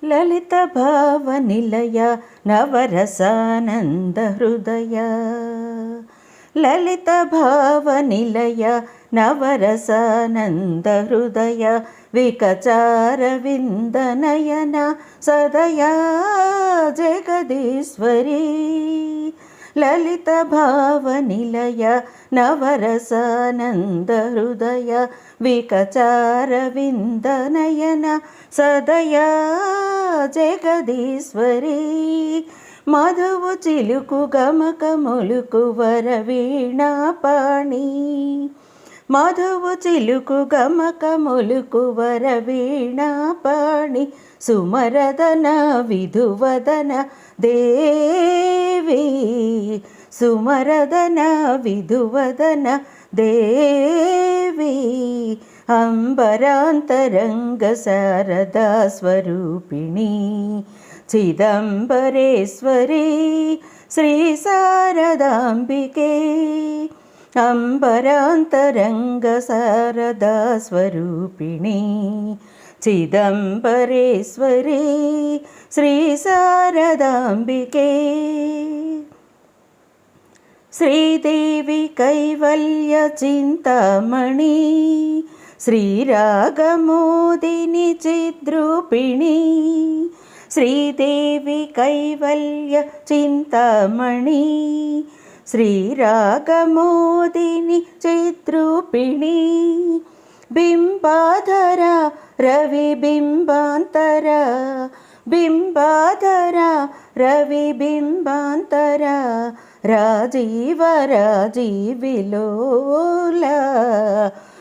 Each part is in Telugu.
లలిత భావ నిలయ నవరసానంద హృదయ, లలిత భావ నిలయ నవరసానంద హృదయ, వికచార విందనయన సదయా జగదీశ్వరీ. లలిత భావ నిలయ నవరసానంద హృదయ, వికచార విందనయన సదయా జగదీశ్వరీ. మధువు చిలుకు గమక ములుకు వర వీణాపాణి, మధువు చిలుకు గమక ములుకు వర వీణాపాణి, సుమరదన విధువదన దేవి, సుమరదన విధువదన దేవి. అంబరాంతరంగ శారదా స్వరూపిణి, చిదంబరేశ్వరి శ్రీ శారదాంబికే. అంబరాంతరంగ శారదా స్వరూపిణి, చిదంబరేశ్వరి శ్రీ శారదాంబికే. శ్రీదేవి కైవల్య చింతామణి, శ్రీరాగమోదిని చిద్రూపిణి. శ్రీదేవి కైవల్య చింతామణి, శ్రీరాగమోదిని చిద్రూపిణి. బింబాధర రవి బింబాంతర, బింబాధర రవి బింబాంతర, రాజీవ రాజీవిలోల,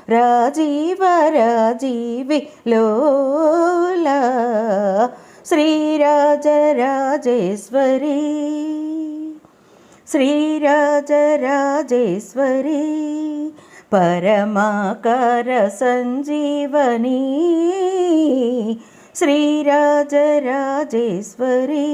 రాజీవ రాజీవిలోల. శ్రీరాజరాజేశ్వరి, శ్రీరాజరాజేశ్వరి, పరమాకార సంజీవని, శ్రీరాజరాజేశ్వరి.